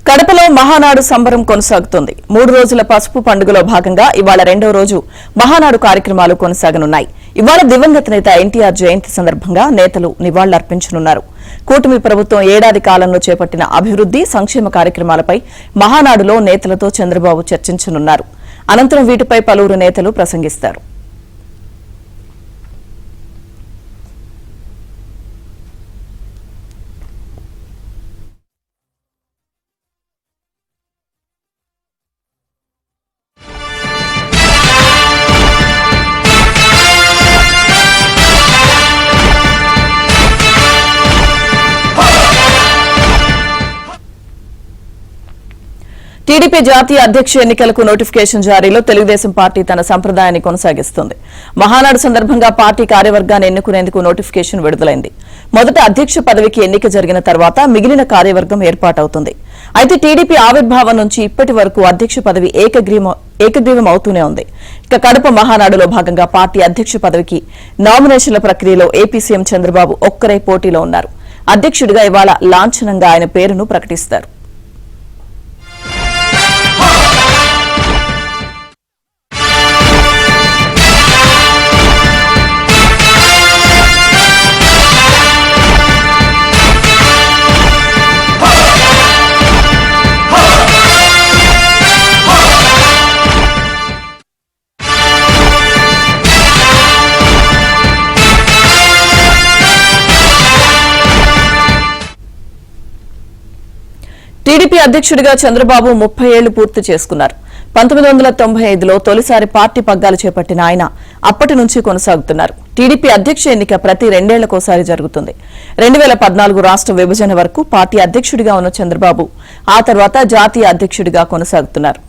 కడపలో మహానాడు సంబరం కొనసాగుతోంది. 3 రోజుల పసుపు పండుగలో భాగంగా ఇవాళ 2వ రోజు మహానాడు కార్యక్రమాలు కొనసాగనున్నాయి. ఇవాళ దివంగత నేత ఎన్టీఆర్ జయంతి సందర్భంగా నేతలు నివాళులర్పించనున్నారు. కూటమి ప్రభుత్వం ఏడాది కాలంలో చేపట్టిన అభివృద్ది సంక్షేమ కార్యక్రమాలపై మహానాడులో నేతలతో చంద్రబాబు చర్చించనున్నారు. అనంతరం వీటిపై పలువురు నేతలు ప్రసంగిస్తారు. టీడీపీ జాతీయ అధ్యక్ష ఎన్నికలకు నోటిఫికేషన్ జారీలో తెలుగుదేశం పార్టీ తన సంప్రదాయాన్ని కొనసాగిస్తుంది. మహానాడు సందర్భంగా పార్టీ కార్యవర్గాన్ని ఎన్నుకునేందుకు నోటిఫికేషన్ విడుదలైంది. మొదట అధ్యక్ష పదవికి ఎన్నిక జరిగిన తర్వాత మిగిలిన కార్యవర్గం ఏర్పాటవుతుంది. అయితే టీడీపీ ఆవిర్భావం నుంచి ఇప్పటి వరకు అధ్యక్ష పదవి ఏకగ్రీవం అవుతూనే ఉంది. ఇక కడప మహానాడులో భాగంగా పార్టీ అధ్యక్ష పదవికి నామినేషన్ల ప్రక్రియలో ఏపీ సీఎం చంద్రబాబు ఒక్కరే పోటీలో ఉన్నారు. అధ్యక్షుడిగా ఇవాళ లాంఛనంగా ఆయన పేరును ప్రకటిస్తారు. టీడీపీ అధ్యక్షుడిగా చంద్రబాబు 30 ఏళ్లు పూర్తి చేసుకున్నారు. 1995లో తొలిసారి పార్టీ పగ్గాలు చేపట్టిన ఆయన అప్పటి నుంచి కొనసాగుతున్నారు. టీడీపీ అధ్యక్ష ఎన్నిక ప్రతి 2 ఏళ్లకోసారి జరుగుతుంది. 2014 రాష్ట్ర విభజన వరకు పార్టీ అధ్యక్షుడిగా ఉన్న చంద్రబాబు ఆ తర్వాత జాతీయ అధ్యక్షుడిగా కొనసాగుతున్నారు.